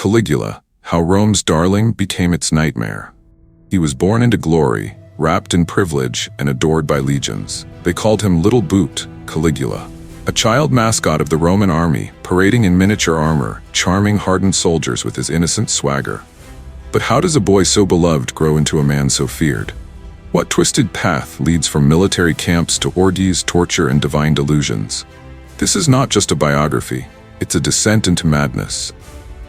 Caligula, how Rome's darling became its nightmare. He was born into glory, wrapped in privilege, and adored by legions. They called him Little Boot, Caligula. A child mascot of the Roman army, parading in miniature armor, charming hardened soldiers with his innocent swagger. But how does a boy so beloved grow into a man so feared? What twisted path leads from military camps to orgies, torture, and divine delusions? This is not just a biography, it's a descent into madness.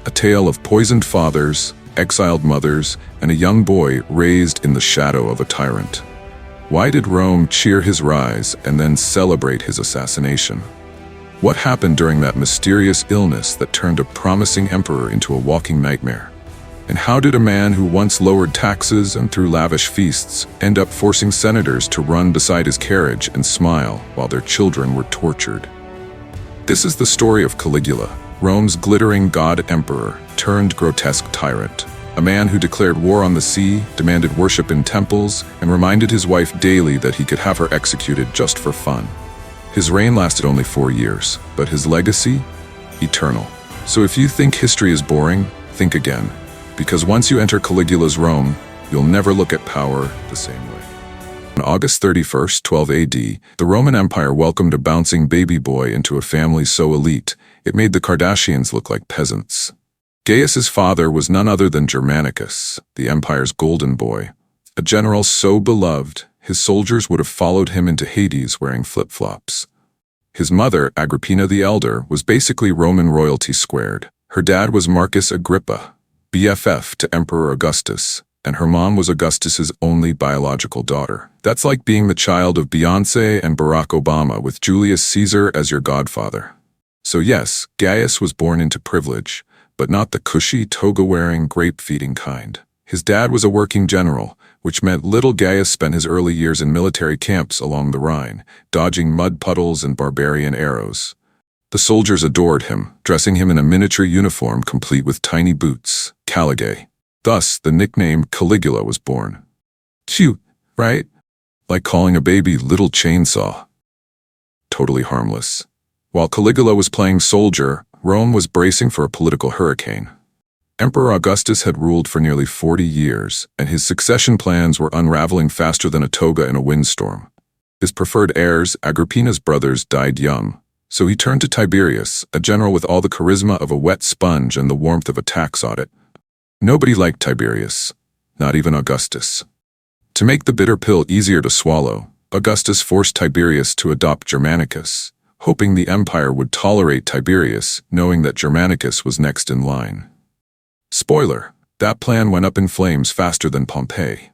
A tale of poisoned fathers, exiled mothers, and a young boy raised in the shadow of a tyrant. Why did Rome cheer his rise and then celebrate his assassination? What happened during that mysterious illness that turned a promising emperor into a walking nightmare? And how did a man who once lowered taxes and threw lavish feasts end up forcing senators to run beside his carriage and smile while their children were tortured? This is the story of Caligula, Rome's glittering god-emperor turned grotesque tyrant. A man who declared war on the sea, demanded worship in temples, and reminded his wife daily that he could have her executed just for fun. His reign lasted only 4 years, but his legacy? Eternal. So if you think history is boring, think again. Because once you enter Caligula's Rome, you'll never look at power the same way. On August 31st, 12 AD, the Roman Empire welcomed a bouncing baby boy into a family so elite, it made the Kardashians look like peasants. Gaius's father was none other than Germanicus, the empire's golden boy. A general so beloved, his soldiers would have followed him into Hades wearing flip-flops. His mother, Agrippina the Elder, was basically Roman royalty squared. Her dad was Marcus Agrippa, BFF to Emperor Augustus, and her mom was Augustus's only biological daughter. That's like being the child of Beyoncé and Barack Obama with Julius Caesar as your godfather. So yes, Gaius was born into privilege, but not the cushy, toga-wearing, grape-feeding kind. His dad was a working general, which meant little Gaius spent his early years in military camps along the Rhine, dodging mud puddles and barbarian arrows. The soldiers adored him, dressing him in a miniature uniform complete with tiny boots, Caligulae. Thus, the nickname Caligula was born. Cute, right? Like calling a baby Little Chainsaw. Totally harmless. While Caligula was playing soldier, Rome was bracing for a political hurricane. Emperor Augustus had ruled for nearly 40 years, and his succession plans were unraveling faster than a toga in a windstorm. His preferred heirs, Agrippina's brothers, died young, so he turned to Tiberius, a general with all the charisma of a wet sponge and the warmth of a tax audit. Nobody liked Tiberius, not even Augustus. To make the bitter pill easier to swallow, Augustus forced Tiberius to adopt Germanicus, hoping the empire would tolerate Tiberius, knowing that Germanicus was next in line. Spoiler, that plan went up in flames faster than Pompey.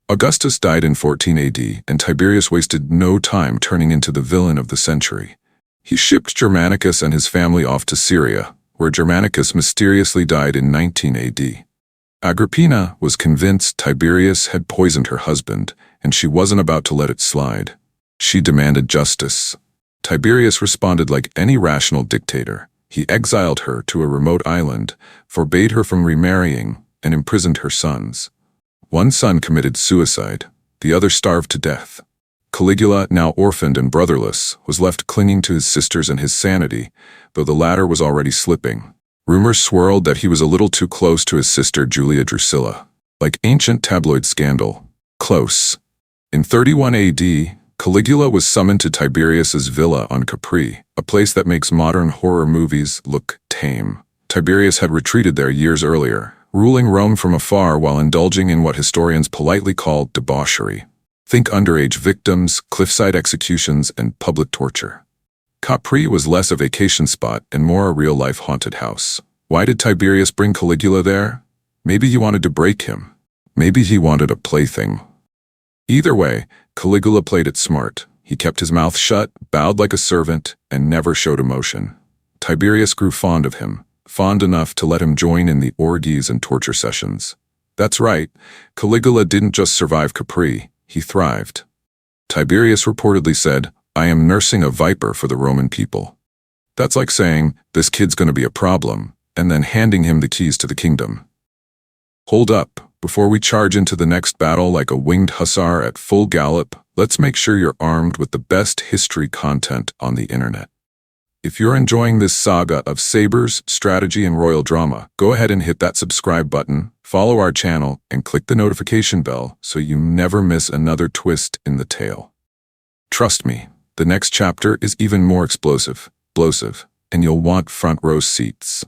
Augustus died in 14 AD, and Tiberius wasted no time turning into the villain of the century. He shipped Germanicus and his family off to Syria, where Germanicus mysteriously died in 19 AD. Agrippina was convinced Tiberius had poisoned her husband, and she wasn't about to let it slide. She demanded justice. Tiberius responded like any rational dictator. He exiled her to a remote island, forbade her from remarrying, and imprisoned her sons. One son committed suicide, the other starved to death. Caligula, now orphaned and brotherless, was left clinging to his sisters and his sanity, though the latter was already slipping. Rumors swirled that he was a little too close to his sister Julia Drusilla. Like ancient tabloid scandal. Close. In 31 AD, Caligula was summoned to Tiberius's villa on Capri, a place that makes modern horror movies look tame. Tiberius had retreated there years earlier, ruling Rome from afar while indulging in what historians politely call debauchery. Think underage victims, cliffside executions, and public torture. Capri was less a vacation spot and more a real-life haunted house. Why did Tiberius bring Caligula there? Maybe he wanted to break him. Maybe he wanted a plaything. Either way, Caligula played it smart. He kept his mouth shut, bowed like a servant, and never showed emotion. Tiberius grew fond of him, fond enough to let him join in the orgies and torture sessions. That's right, Caligula didn't just survive Capri, he thrived. Tiberius reportedly said, "I am nursing a viper for the Roman people." That's like saying, "This kid's gonna be a problem," and then handing him the keys to the kingdom. Hold up. Before we charge into the next battle like a winged hussar at full gallop, let's make sure you're armed with the best history content on the internet. If you're enjoying this saga of sabers, strategy, and royal drama, go ahead and hit that subscribe button, follow our channel, and click the notification bell so you never miss another twist in the tale. Trust me, the next chapter is even more explosive, and you'll want front row seats.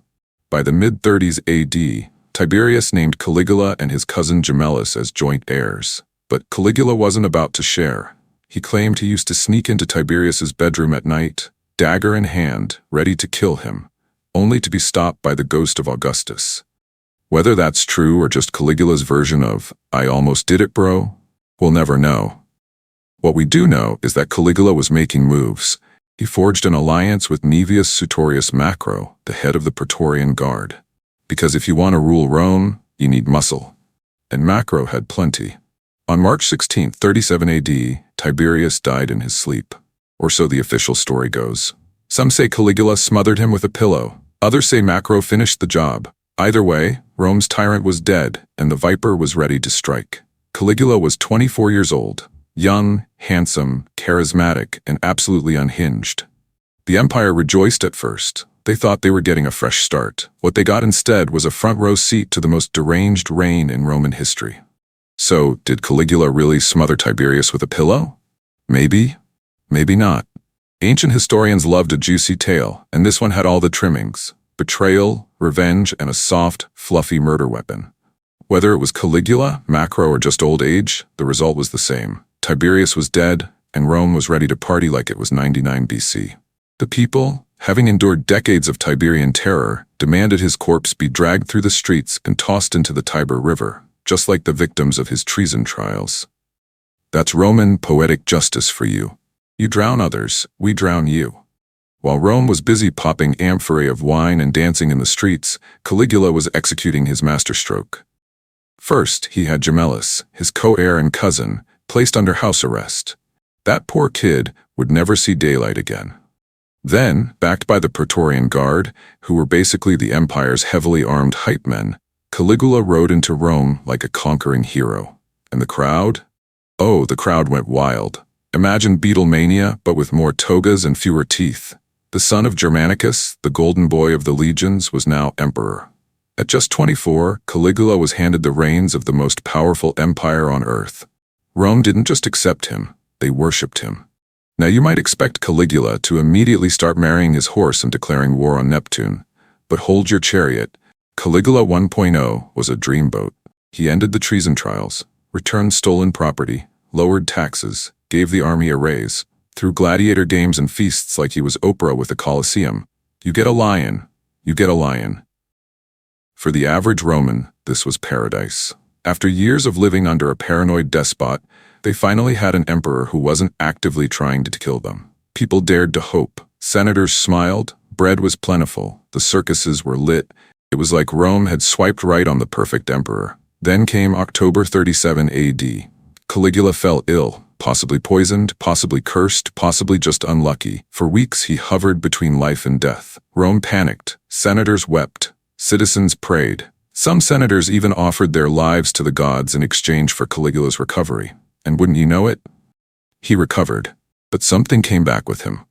By the mid-30s AD, Tiberius named Caligula and his cousin Gemellus as joint heirs. But Caligula wasn't about to share. He claimed he used to sneak into Tiberius's bedroom at night, dagger in hand, ready to kill him, only to be stopped by the ghost of Augustus. Whether that's true or just Caligula's version of, "I almost did it, bro," we'll never know. What we do know is that Caligula was making moves. He forged an alliance with Naevius Sutorius Macro, the head of the Praetorian Guard. Because if you want to rule Rome, you need muscle. And Macro had plenty. On March 16, 37 AD, Tiberius died in his sleep. Or so the official story goes. Some say Caligula smothered him with a pillow. Others say Macro finished the job. Either way, Rome's tyrant was dead, and the viper was ready to strike. Caligula was 24 years old. Young, handsome, charismatic, and absolutely unhinged. The empire rejoiced at first. They thought they were getting a fresh start. What they got instead was a front-row seat to the most deranged reign in Roman history. So, did Caligula really smother Tiberius with a pillow? Maybe, maybe not. Ancient historians loved a juicy tale, and this one had all the trimmings: betrayal, revenge, and a soft, fluffy murder weapon. Whether it was Caligula, Macro, or just old age, the result was the same. Tiberius was dead, and Rome was ready to party like it was 99 BC. The people, having endured decades of Tiberian terror, demanded his corpse be dragged through the streets and tossed into the Tiber River, just like the victims of his treason trials. That's Roman poetic justice for you. You drown others, we drown you. While Rome was busy popping amphorae of wine and dancing in the streets, Caligula was executing his masterstroke. First, he had Gemellus, his co-heir and cousin, placed under house arrest. That poor kid would never see daylight again. Then, backed by the Praetorian Guard, who were basically the empire's heavily armed hype men, Caligula rode into Rome like a conquering hero. And the crowd? Oh, the crowd went wild. Imagine Beatlemania, but with more togas and fewer teeth. The son of Germanicus, the golden boy of the legions, was now emperor. At just 24, Caligula was handed the reins of the most powerful empire on earth. Rome didn't just accept him, they worshipped him. Now you might expect Caligula to immediately start marrying his horse and declaring war on Neptune. But hold your chariot. Caligula 1.0 was a dreamboat. He ended the treason trials, returned stolen property, lowered taxes, gave the army a raise, threw gladiator games and feasts like he was Oprah with a Colosseum. You get a lion, you get a lion. For the average Roman, this was paradise. After years of living under a paranoid despot, they finally had an emperor who wasn't actively trying to kill them. People dared to hope. Senators smiled, bread was plentiful, the circuses were lit. It was like Rome had swiped right on the perfect emperor. Then came October 37 AD. Caligula fell ill, possibly poisoned, possibly cursed, possibly just unlucky. For weeks he hovered between life and death. Rome panicked. Senators wept. Citizens prayed. Some senators even offered their lives to the gods in exchange for Caligula's recovery. And wouldn't you know it? He recovered. But something came back with him.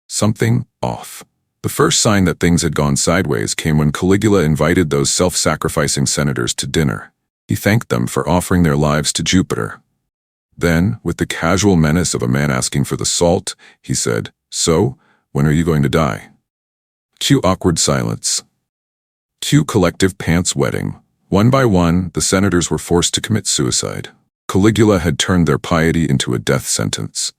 Something off. The first sign that things had gone sideways came when Caligula invited those self-sacrificing senators to dinner. He thanked them for offering their lives to Jupiter. Then, with the casual menace of a man asking for the salt, he said, "So, when are you going to die?" Cue awkward silence. Cue collective pants wetting. One by one, the senators were forced to commit suicide. Caligula had turned their piety into a death sentence.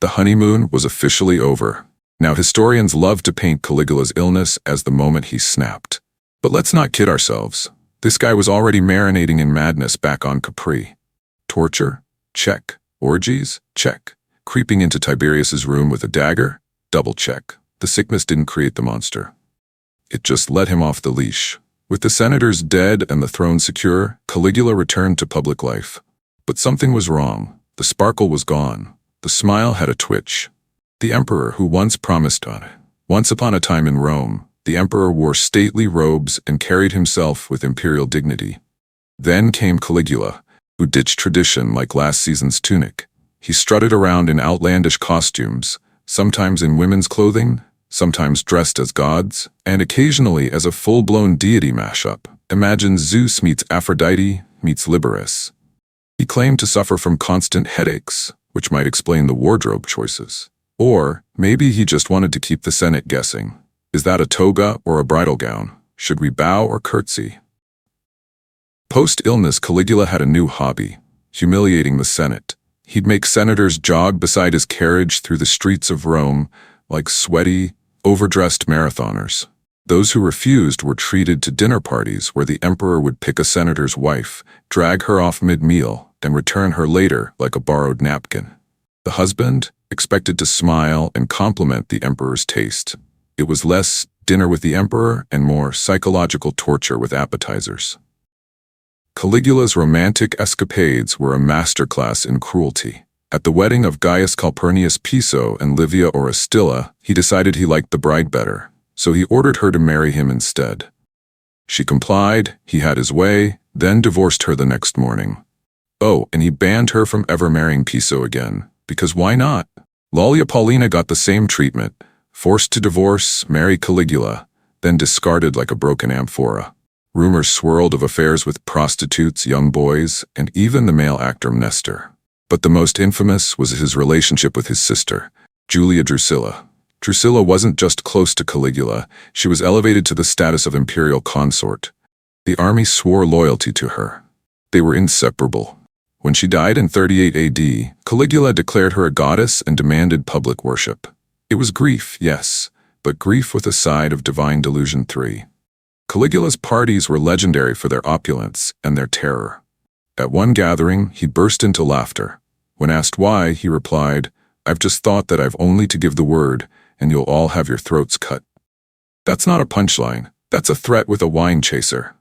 The honeymoon was officially over. Now historians love to paint Caligula's illness as the moment he snapped. But let's not kid ourselves. This guy was already marinating in madness back on Capri. Torture? Check. Orgies? Check. Creeping into Tiberius's room with a dagger? Double check. The sickness didn't create the monster. It just let him off the leash. With the senators dead and the throne secure, Caligula returned to public life. But something was wrong. The sparkle was gone. The smile had a twitch. The emperor who once promised on it. Once upon a time in Rome, the emperor wore stately robes and carried himself with imperial dignity. Then came Caligula, who ditched tradition like last season's tunic. He strutted around in outlandish costumes, sometimes in women's clothing, sometimes dressed as gods, and occasionally as a full-blown deity mashup. Imagine Zeus meets Aphrodite meets Liberus. He claimed to suffer from constant headaches, which might explain the wardrobe choices. Or maybe he just wanted to keep the Senate guessing. Is that a toga or a bridal gown? Should we bow or curtsy? Post-illness, Caligula had a new hobby, humiliating the Senate. He'd make senators jog beside his carriage through the streets of Rome like sweaty, overdressed marathoners. Those who refused were treated to dinner parties where the emperor would pick a senator's wife, drag her off mid-meal, and return her later like a borrowed napkin. The husband expected to smile and compliment the emperor's taste. It was less dinner with the emperor and more psychological torture with appetizers. Caligula's romantic escapades were a masterclass in cruelty. At the wedding of Gaius Calpurnius Piso and Livia Orestilla, he decided he liked the bride better, so he ordered her to marry him instead. She complied, he had his way, then divorced her the next morning. Oh, and he banned her from ever marrying Piso again, because why not? Lollia Paulina got the same treatment, forced to divorce, marry Caligula, then discarded like a broken amphora. Rumors swirled of affairs with prostitutes, young boys, and even the male actor Nestor. But the most infamous was his relationship with his sister, Julia Drusilla. Drusilla wasn't just close to Caligula, she was elevated to the status of imperial consort. The army swore loyalty to her. They were inseparable. When she died in 38 AD, Caligula declared her a goddess and demanded public worship. It was grief, yes, but grief with a side of divine delusion 3. Caligula's parties were legendary for their opulence and their terror. At one gathering, he burst into laughter. When asked why, he replied, "I've just thought that I've only to give the word, and you'll all have your throats cut." That's not a punchline, that's a threat with a wine chaser.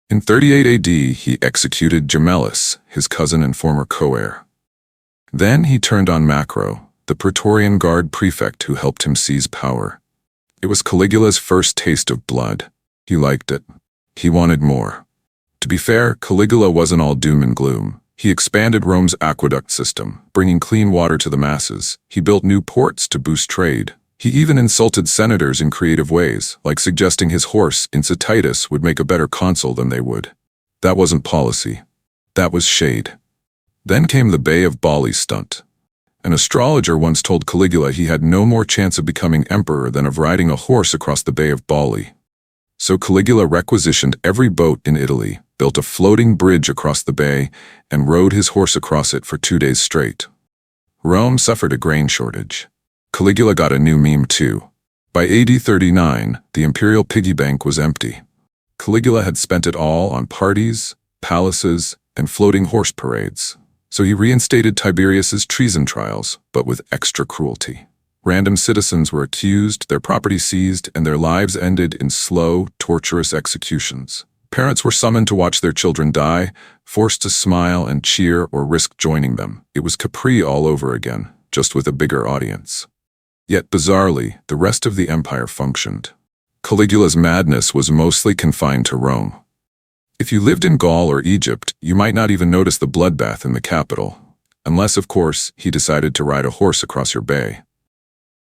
In 38 AD, he executed Gemellus, his cousin and former co-heir. Then he turned on Macro, the Praetorian Guard prefect who helped him seize power. It was Caligula's first taste of blood. He liked it. He wanted more. To be fair, Caligula wasn't all doom and gloom. He expanded Rome's aqueduct system, bringing clean water to the masses. He built new ports to boost trade. He even insulted senators in creative ways, like suggesting his horse, Incititus, would make a better consul than they would. That wasn't policy. That was shade. Then came the Bay of Bali stunt. An astrologer once told Caligula he had no more chance of becoming emperor than of riding a horse across the Bay of Bali. So Caligula requisitioned every boat in Italy, built a floating bridge across the bay, and rode his horse across it for 2 days straight. Rome suffered a grain shortage. Caligula got a new meme too. By AD 39, the imperial piggy bank was empty. Caligula had spent it all on parties, palaces, and floating horse parades. So he reinstated Tiberius's treason trials, but with extra cruelty. Random citizens were accused, their property seized, and their lives ended in slow, torturous executions. Parents were summoned to watch their children die, forced to smile and cheer or risk joining them. It was Capri all over again, just with a bigger audience. Yet bizarrely, the rest of the empire functioned. Caligula's madness was mostly confined to Rome. If you lived in Gaul or Egypt, you might not even notice the bloodbath in the capital, unless, of course, he decided to ride a horse across your bay.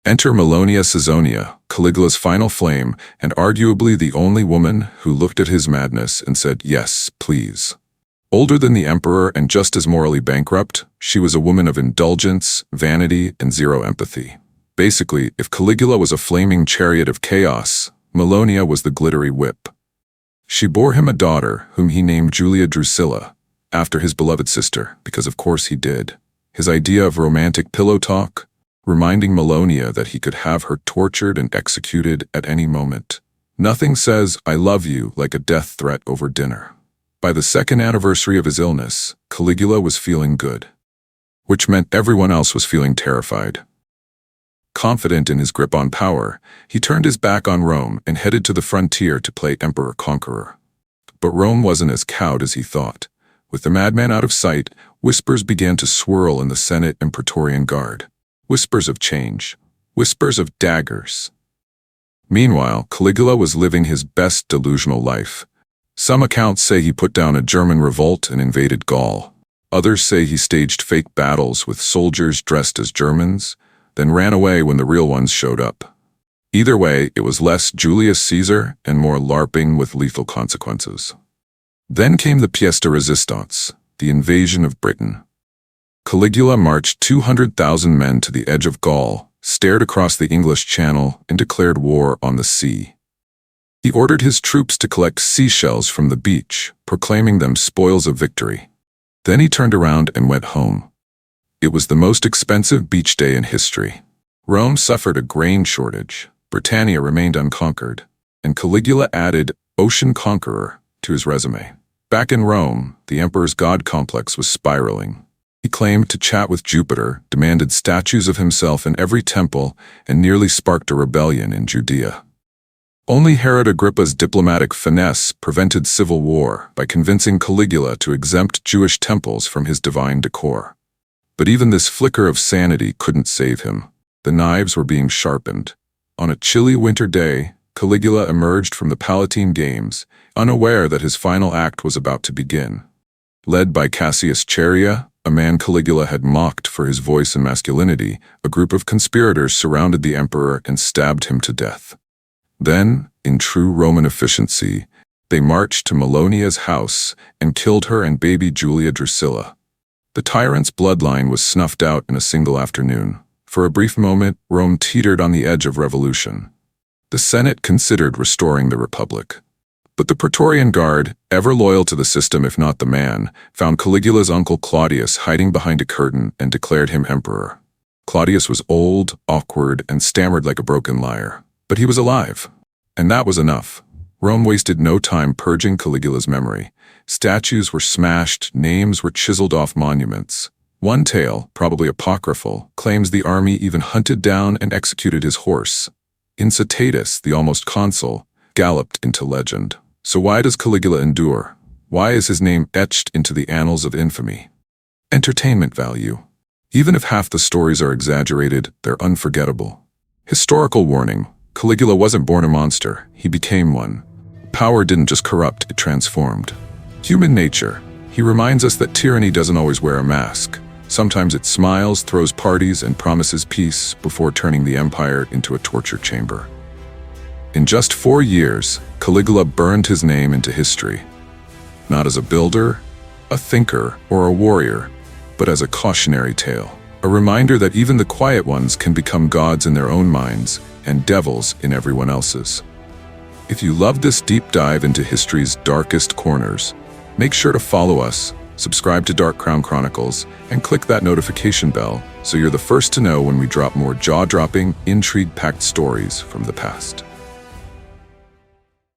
Enter Milonia Caesonia, Caligula's final flame, and arguably the only woman who looked at his madness and said, "Yes, please." Older than the emperor and just as morally bankrupt, she was a woman of indulgence, vanity, and zero empathy. Basically, if Caligula was a flaming chariot of chaos, Milonia was the glittery whip. She bore him a daughter, whom he named Julia Drusilla, after his beloved sister, because of course he did. His idea of romantic pillow talk, reminding Milonia that he could have her tortured and executed at any moment. Nothing says, "I love you," like a death threat over dinner. By the second anniversary of his illness, Caligula was feeling good, which meant everyone else was feeling terrified. Confident in his grip on power, he turned his back on Rome and headed to the frontier to play emperor-conqueror. But Rome wasn't as cowed as he thought. With the madman out of sight, whispers began to swirl in the Senate and Praetorian Guard. Whispers of change. Whispers of daggers. Meanwhile, Caligula was living his best delusional life. Some accounts say he put down a German revolt and invaded Gaul. Others say he staged fake battles with soldiers dressed as Germans, then ran away when the real ones showed up. Either way, it was less Julius Caesar and more LARPing with lethal consequences. Then came the pièce de résistance, the invasion of Britain. Caligula marched 200,000 men to the edge of Gaul, stared across the English Channel, and declared war on the sea. He ordered his troops to collect seashells from the beach, proclaiming them spoils of victory. Then he turned around and went home. It was the most expensive beach day in history. Rome suffered a grain shortage, Britannia remained unconquered, and Caligula added ocean conqueror to his resume. Back in Rome, the emperor's god complex was spiraling. He claimed to chat with Jupiter, demanded statues of himself in every temple, and nearly sparked a rebellion in Judea. Only Herod Agrippa's diplomatic finesse prevented civil war by convincing Caligula to exempt Jewish temples from his divine decor. But even this flicker of sanity couldn't save him. The knives were being sharpened. On a chilly winter day, Caligula emerged from the Palatine Games, unaware that his final act was about to begin. Led by Cassius Chaerea, a man Caligula had mocked for his voice and masculinity, a group of conspirators surrounded the emperor and stabbed him to death. Then, in true Roman efficiency, they marched to Melonia's house and killed her and baby Julia Drusilla. The tyrant's bloodline was snuffed out in a single afternoon. For a brief moment, Rome teetered on the edge of revolution. The Senate considered restoring the Republic. But the Praetorian Guard, ever loyal to the system if not the man, found Caligula's uncle Claudius hiding behind a curtain and declared him emperor. Claudius was old, awkward, and stammered like a broken lyre. But he was alive. And that was enough. Rome wasted no time purging Caligula's memory. Statues were smashed, names were chiseled off monuments. One tale, probably apocryphal, claims the army even hunted down and executed his horse. Incitatus, the almost consul, galloped into legend. So why does Caligula endure? Why is his name etched into the annals of infamy? Entertainment value. Even if half the stories are exaggerated, they're unforgettable. Historical warning. Caligula wasn't born a monster, he became one. Power didn't just corrupt, it transformed. Human nature. He reminds us that tyranny doesn't always wear a mask. Sometimes it smiles, throws parties, and promises peace before turning the empire into a torture chamber. In just 4 years, Caligula burned his name into history. Not as a builder, a thinker, or a warrior, but as a cautionary tale. A reminder that even the quiet ones can become gods in their own minds and devils in everyone else's. If you loved this deep dive into history's darkest corners, make sure to follow us, subscribe to Dark Crown Chronicles, and click that notification bell so you're the first to know when we drop more jaw-dropping, intrigue-packed stories from the past.